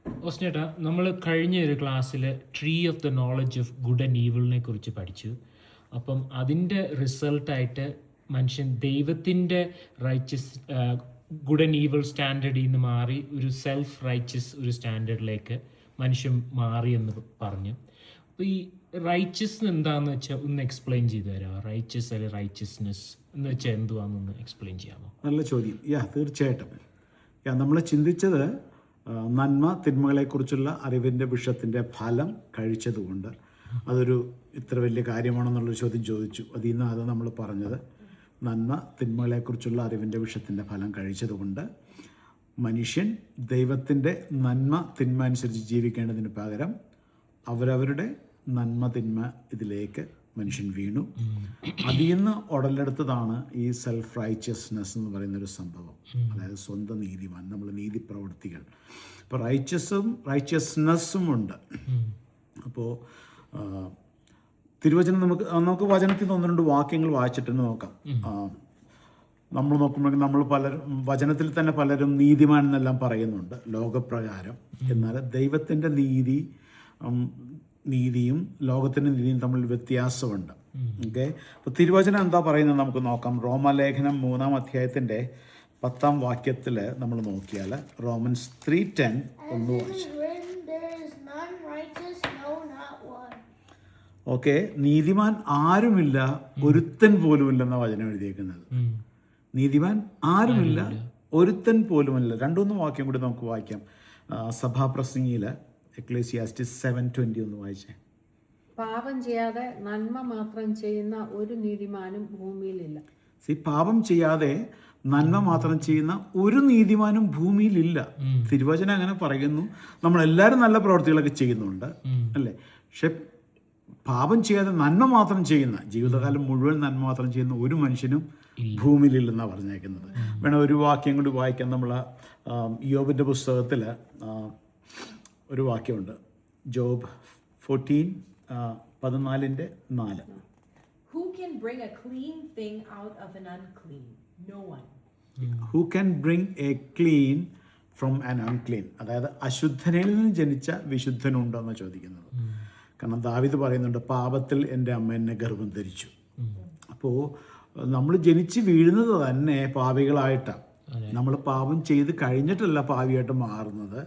ഓസ്നേട്ടാ, നമ്മൾ കഴിഞ്ഞ ഒരു ക്ലാസ്സിൽ tree of the knowledge of good and ഈവിളിനെ കുറിച്ച് പഠിച്ചു. അപ്പം അതിൻ്റെ റിസൾട്ടായിട്ട് മനുഷ്യൻ ദൈവത്തിൻ്റെ റൈച്ചസ് ഗുഡ് ആൻഡ് ഈവിൾ സ്റ്റാൻഡേർഡിൽ നിന്ന് മാറി ഒരു സെൽഫ് റൈച്ചസ് ഒരു സ്റ്റാൻഡേർഡിലേക്ക് മനുഷ്യൻ മാറിയെന്ന് പറഞ്ഞു. അപ്പോൾ ഈ റൈച്ചസ് എന്താണെന്ന് വെച്ചാൽ ഒന്ന് എക്സ്പ്ലെയിൻ ചെയ്തു തരാമോ? റൈച്ചസ് അല്ലെങ്കിൽ റൈച്ചസ്നെസ് എന്ന് വെച്ചാൽ എന്തുവാണെന്നൊന്ന് എക്സ്പ്ലെയിൻ ചെയ്യാമോ? നല്ല ചോദ്യം. തീർച്ചയായിട്ടും. നമ്മൾ ചിന്തിച്ചത് നന്മ തിന്മകളെക്കുറിച്ചുള്ള അറിവിൻ്റെ വിഷയത്തിൻ്റെ ഫലം കഴിച്ചതുകൊണ്ട് അതൊരു ഇത്ര വലിയ കാര്യമാണെന്നുള്ളൊരു ചോദ്യം ചോദിച്ചു. അതിൽ നിന്ന് അത് നമ്മൾ പറഞ്ഞത് നന്മ തിന്മകളെക്കുറിച്ചുള്ള അറിവിൻ്റെ വിഷയത്തിൻ്റെ ഫലം കഴിച്ചതുകൊണ്ട് മനുഷ്യൻ ദൈവത്തിൻ്റെ നന്മ തിന്മ അനുസരിച്ച് ജീവിക്കേണ്ടതിന് പകരം അവരവരുടെ നന്മ തിന്മ ഇതിലേക്ക് മനുഷ്യൻ വീണു. അതിൽ നിന്ന് ഉടലെടുത്തതാണ് ഈ സെൽഫ് റൈച്ചസ്നെസ് എന്ന് പറയുന്നൊരു സംഭവം. അതായത് സ്വന്തം നീതിമാൻ, നമ്മൾ നീതി പ്രവൃത്തികൾ. ഇപ്പോൾ റൈച്ചസ്നെസ്സും ഉണ്ട്. അപ്പോൾ തിരുവചനം നമുക്ക് വചനത്തിൽ നിന്ന് 1-2 വാക്യങ്ങൾ വായിച്ചിട്ട് നോക്കാം. നമ്മൾ നോക്കുമ്പോഴേക്കും നമ്മൾ വചനത്തിൽ തന്നെ പലരും നീതിമാൻ എന്നെല്ലാം പറയുന്നുണ്ട് ലോകപ്രകാരം. എന്നാൽ ദൈവത്തിൻ്റെ നീതിയും ലോകത്തിൻ്റെ നീതിയും തമ്മിൽ വ്യത്യാസമുണ്ട്. ഓക്കെ, അപ്പോൾ തിരുവചനം എന്താ പറയുന്നത് നമുക്ക് നോക്കാം. റോമാലേഖനം 3-ാം അധ്യായത്തിൻ്റെ 10-ാം വാക്യത്തിൽ നമ്മൾ നോക്കിയാൽ റോമൻസ് 3:10 ഒന്ന് വായിച്ചു. ഓക്കെ, നീതിമാൻ ആരുമില്ല, ഒരുത്തൻ പോലുമില്ലെന്ന വചനം എഴുതിയേക്കുന്നത്. നീതിമാൻ ആരുമില്ല, ഒരുത്തൻ പോലുമില്ല. 2-3 വാക്യം കൂടി നമുക്ക് വായിക്കാം. സഭാപ്രസംഗിയിൽ എക്ലേസിയാസ്റ്റിസ് 7:20 ഒന്ന് വായിച്ചേ. പാപം ചെയ്യാതെ നന്മ മാത്രം ചെയ്യുന്ന ഒരു നീതിമാനും ഭൂമിയിലില്ല. പാപം ചെയ്യാതെ നന്മ മാത്രം ചെയ്യുന്ന ഒരു നീതിമാനും ഭൂമിയിലില്ല. തിരുവചനം അങ്ങനെ പറയുന്നു. നമ്മളെല്ലാവരും നല്ല പ്രവൃത്തികളൊക്കെ ചെയ്യുന്നുണ്ട്, അല്ലേ? പക്ഷെ പാപം ചെയ്യാതെ നന്മ മാത്രം ചെയ്യുന്ന, ജീവിതകാലം മുഴുവൻ നന്മ മാത്രം ചെയ്യുന്ന ഒരു മനുഷ്യനും ഭൂമിയിലില്ലെന്നാണ് പറഞ്ഞേക്കുന്നത്. വേണം ഒരു വാക്യം കൂടി വായിക്കാൻ. നമ്മൾ യോബിൻ്റെ പുസ്തകത്തിൽ ഒരു വാക്യമുണ്ട്. Job 14:14. Who can bring a clean thing out of an unclean? No one. Who can bring a clean from an unclean? അതായത് അശുദ്ധനിൽ നിന്ന് ജനിച്ച വിശുദ്ധനുണ്ടോ എന്നാണ് ചോദിക്കുന്നത്. കാരണം ദാവീദ് പറയുന്നുണ്ട്, പാപത്തിൽ എൻ്റെ അമ്മ എന്നെ ഗർഭം ധരിച്ചു. അപ്പോൾ നമ്മൾ ജനിച്ച് വീഴുന്നത് തന്നെ പാപികളായിട്ടാണ്. നമ്മൾ പാപം ചെയ്ത് കഴിഞ്ഞിട്ടല്ല പാപിയായിട്ട് മാറുന്നത്.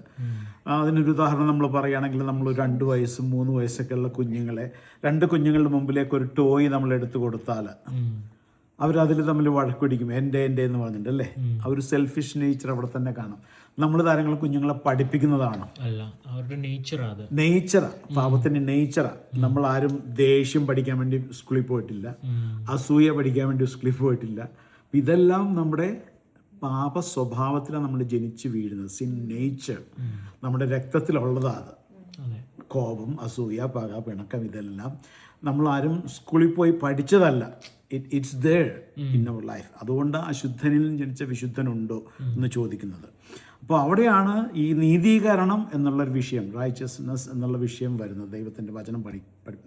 അതിനൊരു ഉദാഹരണം നമ്മൾ പറയുകയാണെങ്കിൽ, നമ്മൾ 2 വയസ്സും 3 വയസ്സൊക്കെ ഉള്ള കുഞ്ഞുങ്ങളെ 2 കുഞ്ഞുങ്ങളുടെ മുമ്പിലേക്ക് ഒരു ടോയ് നമ്മൾ എടുത്തു കൊടുത്താൽ അവരതിൽ തമ്മിൽ വഴക്കുപിടിക്കും, എൻ്റെ എന്ന് പറഞ്ഞിട്ട്, അല്ലേ? ആ ഒരു സെൽഫിഷ് നേച്ചർ അവിടെ തന്നെ കാണാം. നമ്മൾ താരങ്ങൾ കുഞ്ഞുങ്ങളെ പഠിപ്പിക്കുന്നതാണ്. നേച്ചറാ, പാപത്തിന്റെ നേച്ചറാ. നമ്മൾ ആരും ദേഷ്യം പഠിക്കാൻ വേണ്ടി സ്കൂളിൽ പോയിട്ടില്ല, അസൂയ പഠിക്കാൻ വേണ്ടി സ്കൂളിൽ പോയിട്ടില്ല. ഇതെല്ലാം നമ്മുടെ പാപ സ്വഭാവത്തിലാണ് നമ്മൾ ജനിച്ച് വീഴുന്നത്. സിൻ നേച്ചർ നമ്മുടെ രക്തത്തിലുള്ളതാണ്. കോപം, അസൂയ, പക, പിണക്കം, ഇതെല്ലാം നമ്മൾ ആരും സ്കൂളിൽ പോയി പഠിച്ചതല്ല. It's there in our life. അതുകൊണ്ട് അശുദ്ധനിൽ നിന്ന് ജനിച്ച വിശുദ്ധനുണ്ടോ എന്ന് ചോദിക്കുന്നത്. അപ്പോൾ അവിടെയാണ് ഈ നീതീകരണം എന്നുള്ളൊരു വിഷയം, റൈച്ചസ്നെസ് എന്നുള്ള വിഷയം വരുന്നത്. ദൈവത്തിൻ്റെ വചനം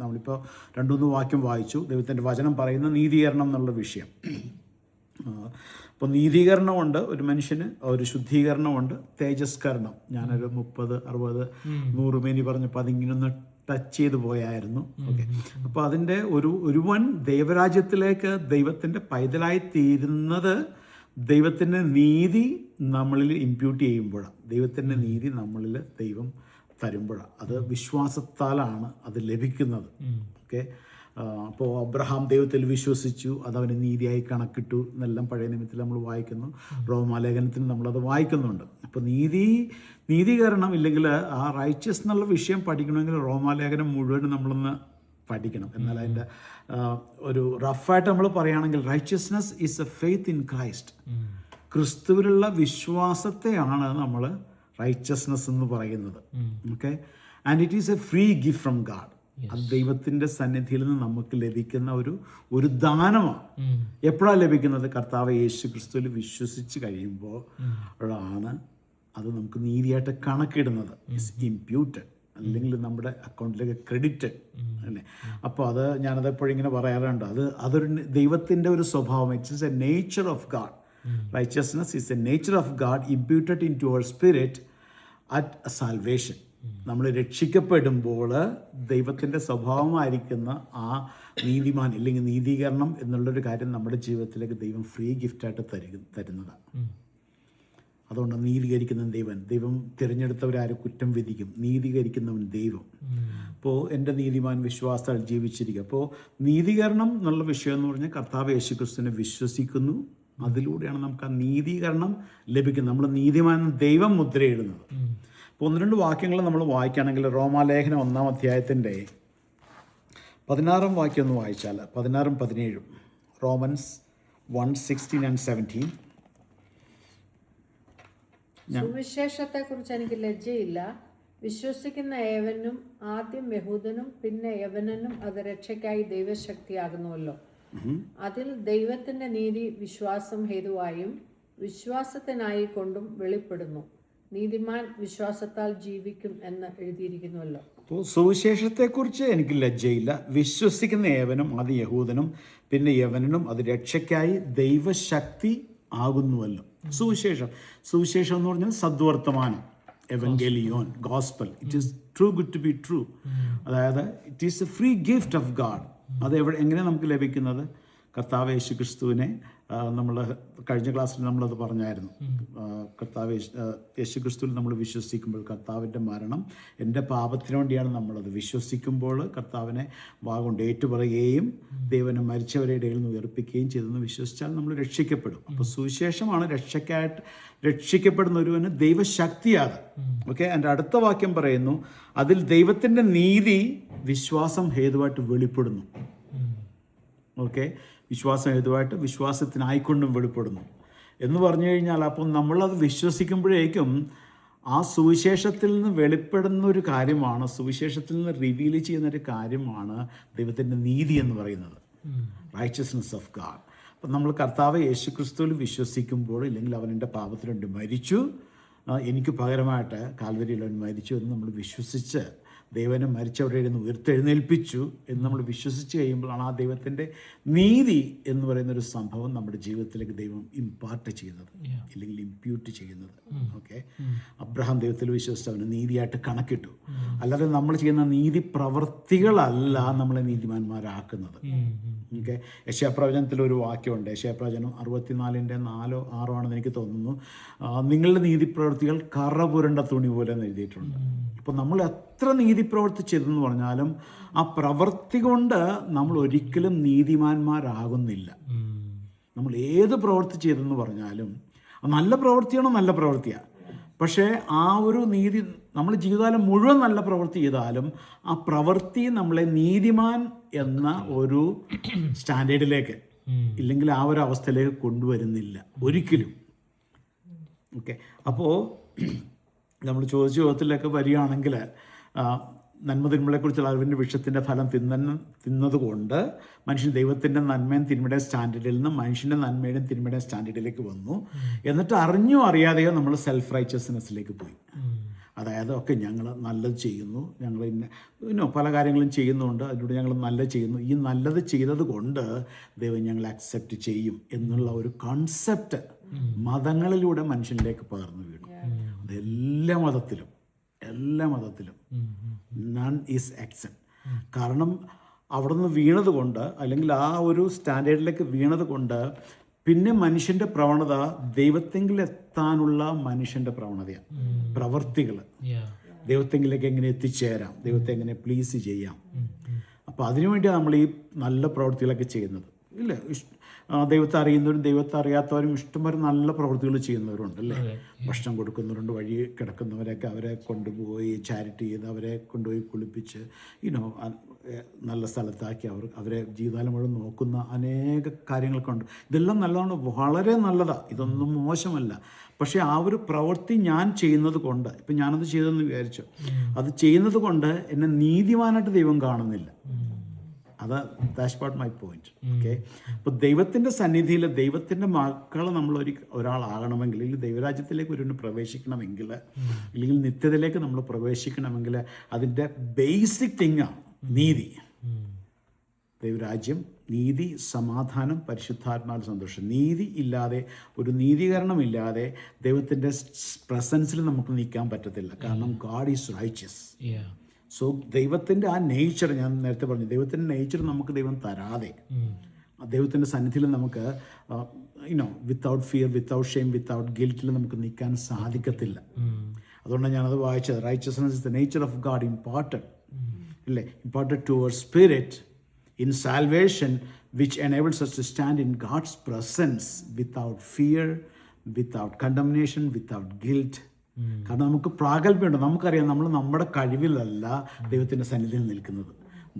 നമ്മളിപ്പോൾ 2-3 വാക്യം വായിച്ചു. ദൈവത്തിൻ്റെ വചനം പറയുന്ന നീതീകരണം എന്നുള്ള വിഷയം. അപ്പോൾ നീതീകരണമുണ്ട് ഒരു മനുഷ്യന്, ഒരു ശുദ്ധീകരണമുണ്ട്, തേജസ്കരണം. ഞാനൊരു 30, 60, 100 മേനി പറഞ്ഞപ്പോൾ അതിങ്ങനൊന്ന് ടച്ച് ചെയ്ത് പോയായിരുന്നു. ഓക്കെ, അപ്പോൾ അതിൻ്റെ ഒരുവൻ ദൈവരാജ്യത്തിലേക്ക് ദൈവത്തിൻ്റെ പൈതലായി തീരുന്നത് ദൈവത്തിൻ്റെ നീതി നമ്മളിൽ ഇമ്പ്യൂട്ട് ചെയ്യുമ്പോഴാണ്. ദൈവത്തിൻ്റെ നീതി നമ്മളിൽ ദൈവം തരുമ്പോഴാണ്. അത് വിശ്വാസത്താലാണ് അത് ലഭിക്കുന്നത്. ഓക്കെ, അപ്പോൾ അബ്രഹാം ദൈവത്തിൽ വിശ്വസിച്ചു, അതവന് നീതിയായി കണക്കിട്ടു എന്നെല്ലാം പഴയ നിയമത്തിൽ നമ്മൾ വായിക്കുന്നു. റോമാലേഖനത്തിൽ നമ്മളത് വായിക്കുന്നുണ്ട്. അപ്പോൾ നീതീകരണം ഇല്ലെങ്കിൽ ആ റൈച്ചസ് എന്നുള്ള വിഷയം പഠിക്കണമെങ്കിൽ റോമാലേഖനം മുഴുവൻ നമ്മളൊന്ന് പഠിക്കണം. എന്നാൽ അതിൻ്റെ ഒരു റഫായിട്ട് നമ്മൾ പറയുകയാണെങ്കിൽ righteousness is A faith in Christ. ക്രിസ്തുവിലുള്ള വിശ്വാസത്തെയാണ് നമ്മൾ റൈച്ചസ്നെസ് എന്ന് പറയുന്നത്. Okay, and it is a free gift from God. അത് ദൈവത്തിൻ്റെ സന്നിധിയിൽ നിന്ന് നമുക്ക് ലഭിക്കുന്ന ഒരു ദാനമാണ്. എപ്പോഴാണ് ലഭിക്കുന്നത്? കർത്താവ് യേശു ക്രിസ്തുവിൽ വിശ്വസിച്ച് കഴിയുമ്പോൾ ആണ് അത് നമുക്ക് നീതിയായിട്ട് കണക്കിടുന്നത്. ഇറ്റ്സ് ഇംപ്യൂട്ടഡ്, അല്ലെങ്കിൽ നമ്മുടെ അക്കൗണ്ടിലേക്ക് ക്രെഡിറ്റഡ്, അല്ലേ? അപ്പോൾ അത് ഞാനത് എപ്പോഴും ഇങ്ങനെ പറയാറുണ്ട്. അതൊരു ദൈവത്തിൻ്റെ ഒരു സ്വഭാവം. It's a nature of God. Righteousness is a nature of God imputed into our spirit at salvation. നമ്മൾ രക്ഷിക്കപ്പെടുമ്പോൾ ദൈവത്തിൻ്റെ സ്വഭാവമായിരിക്കുന്ന ആ നീതിമാൻ ഇല്ലെങ്കിൽ നീതീകരണം എന്നുള്ളൊരു കാര്യം നമ്മുടെ ജീവിതത്തിലേക്ക് ദൈവം ഫ്രീ ഗിഫ്റ്റായിട്ട് തരുന്നതാണ്. അതുകൊണ്ട് നീതീകരിക്കുന്നവൻ ദൈവം തിരഞ്ഞെടുത്തവരാരും കുറ്റം വിധിക്കും, നീതീകരിക്കുന്നവൻ ദൈവം. അപ്പോൾ എൻ്റെ നീതിമാൻ വിശ്വാസത്താൽ ജീവിച്ചിരിക്കുക. അപ്പോൾ നീതീകരണം എന്നുള്ള വിഷയം എന്ന് പറഞ്ഞാൽ കർത്താവ് യേശുക്രിസ്തുവിനെ വിശ്വസിക്കുന്നു, അതിലൂടെയാണ് നമുക്ക് ആ നീതീകരണം ലഭിക്കുന്നത്. നമ്മൾ നീതിമാൻ ദൈവം മുദ്രയിടുന്നത്. അപ്പോൾ 1-2 വാക്യങ്ങൾ നമ്മൾ വായിക്കുകയാണെങ്കിൽ റോമാലേഖനം 1-ാം അധ്യായത്തിൻ്റെ 16-ാം വാക്യം ഒന്ന് വായിച്ചാൽ 16-ഉം 17-ഉം റോമൻസ് 1:16 and 17. സുവിശേഷത്തെക്കുറിച്ച് എനിക്ക് ലജ്ജയില്ല. വിശ്വസിക്കുന്ന ഏവനും ആദ്യം യഹൂദനും പിന്നെ യവനനും അത് രക്ഷയ്ക്കായി ദൈവശക്തിയാകുന്നുവല്ലോ. അതിൽ ദൈവത്തിന്റെ നീതി വിശ്വാസം ഹേതുവായും വിശ്വാസത്തിനായി കൊണ്ടും വെളിപ്പെടുന്നു. നീതിമാൻ വിശ്വാസത്താൽ ജീവിക്കും എന്ന് എഴുതിയിരിക്കുന്നുവല്ലോ. അപ്പോൾ സുവിശേഷത്തെക്കുറിച്ച് എനിക്ക് ലജ്ജയില്ല. വിശ്വസിക്കുന്ന ഏവനും അത് യഹൂദനും പിന്നെ യവനനും അത് രക്ഷയ്ക്കായി ദൈവശക്തി ആകുന്നുവല്ലോ. സുവിശേഷം എന്ന് പറഞ്ഞാൽ സദ്വർത്തമാനം, എവൻഗേലിയോൻ, gospel. It is true good to be true. അതായത് it is a free gift of God. അത് എങ്ങനെ നമുക്ക് ലഭിക്കുന്നത്? കർത്താവ് യേശുക്രിസ്തുവിനെ നമ്മൾ കഴിഞ്ഞ ക്ലാസ്സിൽ നമ്മളത് പറഞ്ഞായിരുന്നു. കർത്താവ് യേശുക്രിസ്തുവിൽ നമ്മൾ വിശ്വസിക്കുമ്പോൾ കർത്താവിൻ്റെ മരണം എൻ്റെ പാപത്തിന് വേണ്ടിയാണ്. നമ്മളത് വിശ്വസിക്കുമ്പോൾ കർത്താവിനെ വാഗൊണ്ട് ഏറ്റുപറയുകയും ദൈവനെ മരിച്ചവരുടെ ഇടയിൽ നിന്ന് ഉയർപ്പിക്കുകയും ചെയ്തെന്ന് വിശ്വസിച്ചാൽ നമ്മൾ രക്ഷിക്കപ്പെടും. അപ്പോൾ സുവിശേഷമാണ് രക്ഷിക്കപ്പെടുന്ന ഒരുവന് ദൈവശക്തിയാണ്. ഓക്കെ, എൻ്റെ അടുത്ത വാക്യം പറയുന്നു, അതിൽ ദൈവത്തിൻ്റെ നീതി വിശ്വാസം ഹേതുവായിട്ട് വെളിപ്പെടുന്നു. ഓക്കെ, വിശ്വാസം ഹേതുവായിട്ട് വിശ്വാസത്തിനായിക്കൊണ്ടും വെളിപ്പെടുന്നു എന്ന് പറഞ്ഞു കഴിഞ്ഞാൽ, അപ്പം നമ്മളത് വിശ്വസിക്കുമ്പോഴേക്കും ആ സുവിശേഷത്തിൽ നിന്ന് വെളിപ്പെടുന്ന ഒരു കാര്യമാണ്, സുവിശേഷത്തിൽ നിന്ന് റിവീൽ ചെയ്യുന്നൊരു കാര്യമാണ് ദൈവത്തിൻ്റെ നീതി എന്ന് പറയുന്നത്, റൈച്ചസ്നെസ് ഓഫ് ഗാഡ്. അപ്പം നമ്മൾ കർത്താവ് യേശുക്രിസ്തുവിൽ വിശ്വസിക്കുമ്പോൾ, ഇല്ലെങ്കിൽ അവൻ എൻ്റെ പാപത്തിന് വേണ്ടി മരിച്ചു, എനിക്ക് പകരമായിട്ട് കാൽവരിയിൽ അവൻ മരിച്ചു എന്ന് നമ്മൾ വിശ്വസിച്ച് ദൈവനെ മരിച്ചവരുടെ നിന്ന് ഉയർത്തെഴുന്നേൽപ്പിച്ചു എന്ന് നമ്മൾ വിശ്വസിച്ച് കഴിയുമ്പോഴാണ് ആ ദൈവത്തിൻ്റെ നീതി എന്ന് പറയുന്നൊരു സംഭവം നമ്മുടെ ജീവിതത്തിലേക്ക് ദൈവം ഇമ്പാർട്ട് ചെയ്യുന്നത്, ഇല്ലെങ്കിൽ ഇമ്പ്യൂട്ട് ചെയ്യുന്നത്. ഓക്കെ, അബ്രഹാം ദൈവത്തിൽ വിശ്വസിച്ച് അവന് നീതിയായിട്ട് കണക്കിട്ടു. അല്ലാതെ നമ്മൾ ചെയ്യുന്ന നീതി പ്രവർത്തികളല്ല നമ്മളെ നീതിമാന്മാരാക്കുന്നത്. ഓക്കെ, യശയാപ്രവചനത്തിൽ ഒരു വാക്യമുണ്ട്, യശയാപ്രവചനം 64:4-6 ആണെന്ന് എനിക്ക് തോന്നുന്നു. നിങ്ങളുടെ നീതി പ്രവൃത്തികൾ കറ പുരണ്ട തുണി പോലെ എന്ന് എഴുതിയിട്ടുണ്ട്. അപ്പോൾ നമ്മൾ എത്ര നീതി പ്രവൃത്തി ചെയ്തെന്ന് പറഞ്ഞാലും ആ പ്രവൃത്തി കൊണ്ട് നമ്മൾ ഒരിക്കലും നീതിമാന്മാരാകുന്നില്ല. നമ്മൾ ഏത് പ്രവൃത്തി ചെയ്തെന്ന് പറഞ്ഞാലും നല്ല പ്രവൃത്തിയാണോ നല്ല പ്രവൃത്തിയാണ്, പക്ഷേ ആ ഒരു നീതി നമ്മൾ ജീവിതകാലം മുഴുവൻ നല്ല പ്രവൃത്തി ചെയ്താലും ആ പ്രവൃത്തി നമ്മളെ നീതിമാൻ എന്ന ഒരു സ്റ്റാൻഡേർഡിലേക്ക് ഇല്ലെങ്കിൽ ആ ഒരു അവസ്ഥയിലേക്ക് കൊണ്ടുവരുന്നില്ല ഒരിക്കലും. ഓക്കെ, അപ്പോൾ നമ്മൾ ചോദിച്ച ചോദ്യത്തിലൊക്കെ വരികയാണെങ്കിൽ നന്മ തിന്മകളെക്കുറിച്ചുള്ള അറിവിൻ്റെ വൃക്ഷത്തിൻ്റെ ഫലം തിന്നതുകൊണ്ട് മനുഷ്യൻ ദൈവത്തിൻ്റെ നന്മയും തിന്മയുടെ സ്റ്റാൻഡേർഡിൽ നിന്ന് മനുഷ്യൻ്റെ നന്മയുടെയും തിന്മയുടെയും സ്റ്റാൻഡേർഡിലേക്ക് വന്നു. എന്നിട്ട് അറിഞ്ഞോ അറിയാതെയോ നമ്മൾ സെൽഫ് റൈച്ചസ്നെസ്സിലേക്ക് പോയി. അതായത് ഒക്കെ ഞങ്ങൾ നല്ലത് ചെയ്യുന്നു, ഞങ്ങൾ പല കാര്യങ്ങളും ചെയ്യുന്നുണ്ട്, അതിലൂടെ ഞങ്ങൾ നല്ലത് ചെയ്യുന്നു, ഈ നല്ലത് ചെയ്തത് കൊണ്ട് ദൈവം ഞങ്ങൾ അക്സെപ്റ്റ് ചെയ്യും എന്നുള്ള ഒരു കോൺസെപ്റ്റ് മതങ്ങളിലൂടെ മനുഷ്യനിലേക്ക് പകർന്നു വീണു. അത് എല്ലാ മതത്തിലും നൺ ഈസ് അക്സെപ്റ്റ്. കാരണം അവിടെ നിന്ന് വീണത് കൊണ്ട്, അല്ലെങ്കിൽ ആ ഒരു സ്റ്റാൻഡേർഡിലേക്ക് വീണത് കൊണ്ട് പിന്നെ മനുഷ്യൻ്റെ പ്രവണത ദൈവത്തെങ്കിൽ എത്താനുള്ള മനുഷ്യൻ്റെ പ്രവണതയാണ്, പ്രവർത്തികൾ. ദൈവത്തെങ്കിലേക്ക് എങ്ങനെ എത്തിച്ചേരാം, ദൈവത്തെ എങ്ങനെ പ്ലീസ് ചെയ്യാം. അപ്പോൾ അതിനുവേണ്ടിയാണ് നമ്മൾ ഈ നല്ല പ്രവൃത്തികളൊക്കെ ചെയ്യുന്നത്. ഇല്ല, ദൈവത്തെ അറിയുന്നവരും ദൈവത്തെ അറിയാത്തവരും ഇഷ്ടംപോലെ നല്ല പ്രവൃത്തികൾ ചെയ്യുന്നവരുണ്ട് അല്ലേ. ഭക്ഷണം കൊടുക്കുന്നവരുണ്ട്, വഴി കിടക്കുന്നവരൊക്കെ അവരെ കൊണ്ടുപോയി ചാരിറ്റി ചെയ്ത് അവരെ കൊണ്ടുപോയി കുളിപ്പിച്ച് നല്ല സ്ഥലത്താക്കി അവരെ ജീവിതകാലം മുഴുവൻ നോക്കുന്ന അനേക കാര്യങ്ങളൊക്കെ ഉണ്ട്. ഇതെല്ലാം നല്ലതാണ്, വളരെ നല്ലതാണ്, ഇതൊന്നും മോശമല്ല. പക്ഷേ ആ ഒരു പ്രവൃത്തി ഞാൻ ചെയ്യുന്നത് കൊണ്ട്, ഇപ്പം ഞാനത് ചെയ്തെന്ന് വിചാരിച്ചു, അത് ചെയ്യുന്നത് കൊണ്ട് എന്നെ നീതിമാനായിട്ട് ദൈവം കാണുന്നില്ല. That's what my point. Okay, അപ്പോൾ ദൈവത്തിൻ്റെ സന്നിധിയിൽ ദൈവത്തിൻ്റെ മക്കൾ നമ്മൾ ഒരാളാകണമെങ്കിൽ, അല്ലെങ്കിൽ ദൈവരാജ്യത്തിലേക്ക് ഒരുവന് പ്രവേശിക്കണമെങ്കിൽ, അല്ലെങ്കിൽ നിത്യതയിലേക്ക് നമ്മൾ പ്രവേശിക്കണമെങ്കിൽ അതിൻ്റെ ബേസിക് തിങ്ങാണ് നീതി. ദൈവരാജ്യം, നീതി, സമാധാനം, പരിശുദ്ധാത്മാവിൽ സന്തോഷം. നീതി ഇല്ലാതെ, ഒരു നീതീകരണമില്ലാതെ ദൈവത്തിൻ്റെ പ്രസൻസിൽ നമുക്ക് നിൽക്കാൻ പറ്റത്തില്ല. കാരണം God is righteous. Yeah. So ദൈവത്തിൻ്റെ ആ നേച്ചർ, ഞാൻ നേരത്തെ പറഞ്ഞു, ദൈവത്തിൻ്റെ നേച്ചർ നമുക്ക് ദൈവം തരാതെ ദൈവത്തിൻ്റെ സന്നിധിയിൽ നമുക്ക് without fear, without shame, without ഗിൽറ്റിൽ നമുക്ക് നിൽക്കാൻ സാധിക്കത്തില്ല. അതുകൊണ്ടാണ് ഞാനത് വായിച്ചത്. Righteousness is the nature of God imported, അല്ലേ, imported to our spirit in salvation, which enables us to stand in God's presence without fear, without condemnation, without guilt. കാരണം നമുക്ക് പ്രാഗൽഭ്യമുണ്ട്. നമുക്കറിയാം നമ്മൾ നമ്മുടെ കഴിവിലല്ല ദൈവത്തിൻ്റെ സന്നിധിയിൽ നിൽക്കുന്നത്.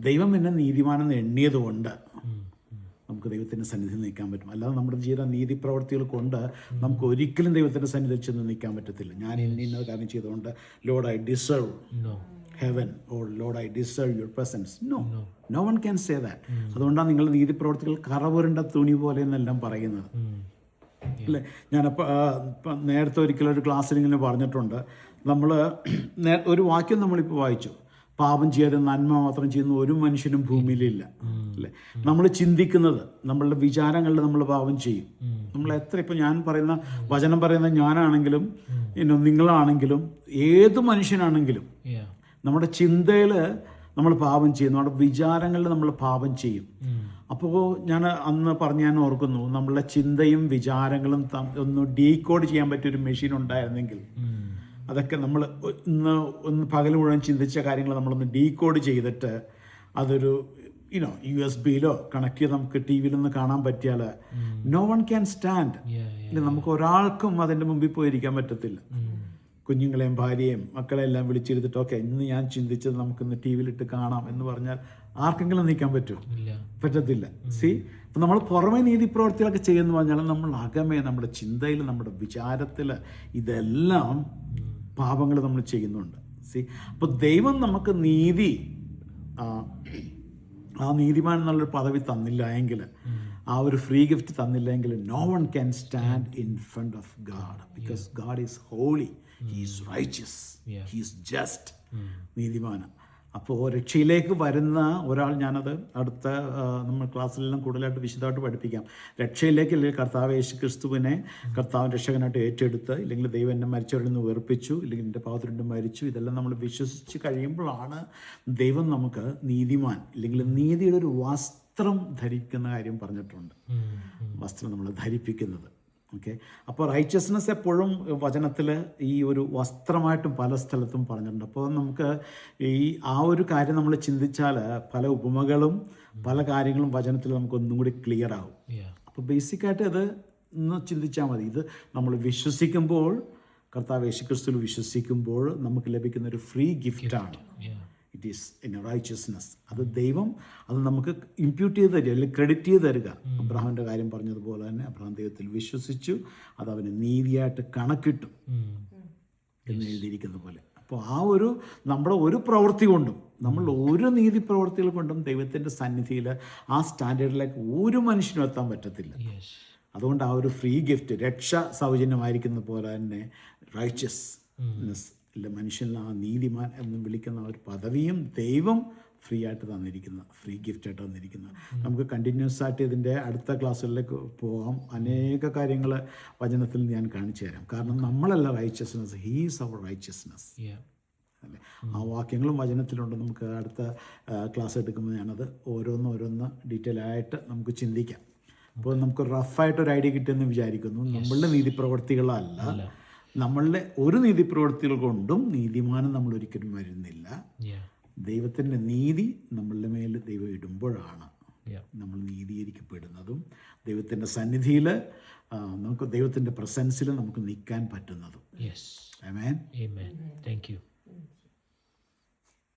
ദൈവം എന്നെ നീതിമാനെന്ന് എണ്ണിയതുകൊണ്ട് നമുക്ക് ദൈവത്തിൻ്റെ സന്നിധിയിൽ നിൽക്കാൻ പറ്റും. അല്ലാതെ നമ്മുടെ ജീവിത നീതി പ്രവർത്തികൾ കൊണ്ട് നമുക്ക് ഒരിക്കലും ദൈവത്തിൻ്റെ സന്നിധിയിൽ ചെന്ന് നിൽക്കാൻ പറ്റത്തില്ല. ഞാൻ ഇന്ന കാര്യം ചെയ്തുകൊണ്ട് Lord I deserve heaven, or Lord I deserve your presence. No one can say that. അതുകൊണ്ടാണ് നിങ്ങൾ നീതി പ്രവർത്തികൾ കറപുരണ്ട തുണി പോലെ എന്നെല്ലാം പറയുന്നത്, അല്ലേ. ഞാനപ്പോൾ നേരത്തെ ഒരിക്കലൊരു ക്ലാസ്സിൽ ഇങ്ങനെ പറഞ്ഞിട്ടുണ്ട്, നമ്മൾ ഒരു വാക്യം നമ്മളിപ്പോൾ വായിച്ചു, പാപം ചെയ്യാതെ നന്മ മാത്രം ചെയ്യുന്ന ഒരു മനുഷ്യനും ഭൂമിയിലില്ല, അല്ലേ. നമ്മൾ ചിന്തിക്കുന്നത്, നമ്മളുടെ വിചാരങ്ങളിൽ നമ്മൾ പാപം ചെയ്യും. നമ്മൾ എത്ര, ഇപ്പോൾ ഞാൻ പറയുന്ന വചനം പറയുന്ന ഞാനാണെങ്കിലും നിങ്ങളാണെങ്കിലും ഏത് മനുഷ്യനാണെങ്കിലും നമ്മുടെ ചിന്തയിൽ നമ്മൾ പാപം ചെയ്യും, നമ്മുടെ വിചാരങ്ങളിൽ നമ്മൾ പാപം ചെയ്യും. അപ്പോൾ ഞാൻ അന്ന് ഞാൻ ഓർക്കുന്നു, നമ്മളുടെ ചിന്തയും വിചാരങ്ങളും ഒന്ന് ഡീകോഡ് ചെയ്യാൻ പറ്റിയൊരു മെഷീൻ ഉണ്ടായിരുന്നെങ്കിൽ, അതൊക്കെ നമ്മൾ ഒന്ന് പകൽ മുഴുവൻ ചിന്തിച്ച കാര്യങ്ങൾ നമ്മളൊന്ന് ഡീകോഡ് ചെയ്തിട്ട് അതൊരു USB-യിലോ കണക്ട് ചെയ്ത് നമുക്ക് TV-യിലൊന്ന് കാണാൻ പറ്റിയാൽ നോ വൺ ക്യാൻ സ്റ്റാൻഡ്. നമുക്ക് ഒരാൾക്കും അതിൻ്റെ മുമ്പിൽ പോയിരിക്കാൻ പറ്റത്തില്ല. കുഞ്ഞുങ്ങളെയും ഭാര്യയും മക്കളെല്ലാം വിളിച്ചിരുത്തിട്ട് ഓക്കെ ഇന്ന് ഞാൻ ചിന്തിച്ചത് നമുക്കിന്ന് TV-യിലിട്ട് കാണാം എന്ന് പറഞ്ഞാൽ ആർക്കെങ്കിലും നിൽക്കാൻ പറ്റുമോ? പറ്റത്തില്ല. അപ്പം നമ്മൾ പുറമേ നീതി പ്രവർത്തികളൊക്കെ ചെയ്യുന്നു പറഞ്ഞാൽ നമ്മൾ അകമേ നമ്മുടെ ചിന്തയിൽ, നമ്മുടെ വിചാരത്തിൽ ഇതെല്ലാം പാപങ്ങൾ നമ്മൾ ചെയ്യുന്നുണ്ട്. അപ്പോൾ ദൈവം നമുക്ക് നീതി, ആ നീതിമാൻ എന്നുള്ളൊരു പദവി തന്നില്ല എങ്കിൽ, ആ ഒരു ഫ്രീ ഗിഫ്റ്റ് തന്നില്ല എങ്കിൽ, no one can stand in front of God, because God is holy, he is righteous, he is just, നീതിമാൻ. അപ്പോൾ രക്ഷയിലേക്ക് വരുന്ന ഒരാൾ, ഞാനത് അടുത്ത നമ്മൾ ക്ലാസ്സിലെല്ലാം കൂടുതലായിട്ട് വിശദമായിട്ട് പഠിപ്പിക്കാം. രക്ഷയിലേക്ക് അല്ലെങ്കിൽ കർത്താവ് യേശു ക്രിസ്തുവിനെ കർത്താവ് രക്ഷകനായിട്ട് ഏറ്റെടുത്ത്, ഇല്ലെങ്കിൽ ദൈവം എന്നെ മരിച്ചവരിൽ നിന്ന് ഉയർപ്പിച്ചു, ഇല്ലെങ്കിൽ എൻ്റെ പാവത്തിനുണ്ട് മരിച്ചു, ഇതെല്ലാം നമ്മൾ വിശ്വസിച്ച് കഴിയുമ്പോഴാണ് ദൈവം നമുക്ക് നീതിമാൻ, ഇല്ലെങ്കിൽ നീതിയുടെ ഒരു വസ്ത്രം ധരിക്കുന്ന കാര്യം പറഞ്ഞിട്ടുണ്ട്. വസ്ത്രം നമ്മൾ ധരിപ്പിക്കുന്നത്. ഓക്കെ. അപ്പോൾ റൈച്ചസ്നെസ് എപ്പോഴും വചനത്തിൽ ഈ ഒരു വസ്ത്രമായിട്ടും പല സ്ഥലത്തും പറഞ്ഞിട്ടുണ്ട്. അപ്പോൾ നമുക്ക് ആ ഒരു കാര്യം നമ്മൾ ചിന്തിച്ചാൽ പല ഉപമകളും പല കാര്യങ്ങളും വചനത്തിൽ നമുക്ക് ഒന്നും കൂടി ക്ലിയർ ആവും. അപ്പോൾ ബേസിക്കായിട്ട് ഇത് ഒന്ന് ചിന്തിച്ചാൽ മതി. ഇത് നമ്മൾ വിശ്വസിക്കുമ്പോൾ, കർത്താവ് യേശുക്രിസ്തുവിൽ വിശ്വസിക്കുമ്പോൾ നമുക്ക് ലഭിക്കുന്ന ഒരു ഫ്രീ ഗിഫ്റ്റാണ്. It is in righteousness. അത് ദൈവം അത് നമുക്ക് ഇമ്പ്യൂട്ട് ചെയ്ത് തരിക, അല്ലെങ്കിൽ ക്രെഡിറ്റ് ചെയ്ത് തരിക. അബ്രഹാമിൻ്റെ കാര്യം പറഞ്ഞതുപോലെ തന്നെ അബ്രഹാം ദൈവത്തിൽ വിശ്വസിച്ചു, അത് അവന് നീതിയായിട്ട് കണക്കിട്ടു എന്ന് എഴുതിയിരിക്കുന്ന പോലെ. അപ്പോൾ ആ ഒരു നമ്മുടെ ഒരു പ്രവൃത്തി കൊണ്ടും, നമ്മൾ ഒരു നീതി പ്രവൃത്തികൾ കൊണ്ടും ദൈവത്തിൻ്റെ സന്നിധിയിൽ ആ സ്റ്റാൻഡേർഡിലേക്ക് ഒരു മനുഷ്യനും എത്താൻ പറ്റത്തില്ല. അതുകൊണ്ട് ആ ഒരു ഫ്രീ ഗിഫ്റ്റ്, രക്ഷ സൗജന്യമായിരിക്കുന്ന പോലെ തന്നെ റൈച്ചസ്നെസ്, മനുഷ്യനിൽ ആ നീതിമാൻ എന്ന് വിളിക്കുന്ന ഒരു പദവിയും ദൈവം ഫ്രീ ആയിട്ട് തന്നിരിക്കുന്ന, ഫ്രീ ഗിഫ്റ്റായിട്ട് തന്നിരിക്കുന്ന. നമുക്ക് കണ്ടിന്യൂസ് ആയിട്ട് ഇതിൻ്റെ അടുത്ത ക്ലാസ്സുകളിലേക്ക് പോകാം. അനേക കാര്യങ്ങൾ വചനത്തിൽ ഞാൻ കാണിച്ചു തരാം. കാരണം നമ്മളല്ല righteousness, he is our righteousness, അല്ലേ. ആ വാക്യങ്ങളും വചനത്തിലുണ്ട്. നമുക്ക് അടുത്ത ക്ലാസ് എടുക്കുമ്പോൾ ഞാനത് ഓരോന്ന് ഡീറ്റെയിൽ ആയിട്ട് നമുക്ക് ചിന്തിക്കാം. അപ്പോൾ നമുക്ക് റഫായിട്ടൊരു ഐഡിയ കിട്ടുമെന്ന് വിചാരിക്കുന്നു. നമ്മളുടെ നീതി പ്രവർത്തികളല്ല, നമ്മളുടെ ഒരു നീതി പ്രവൃത്തികൾ കൊണ്ടും നീതിമാനം നമ്മൾ ഒരിക്കലും വരുന്നില്ല. ദൈവത്തിൻ്റെ നീതി നമ്മളുടെ മേൽ ദൈവം ഇടുമ്പോഴാണ് നമ്മൾ നീതീകരിക്കപ്പെടുന്നതും ദൈവത്തിൻ്റെ സന്നിധിയിൽ നമുക്ക് ദൈവത്തിൻ്റെ പ്രസൻസിൽ നമുക്ക് നിൽക്കാൻ പറ്റുന്നതും. ആമേൻ. Thank U.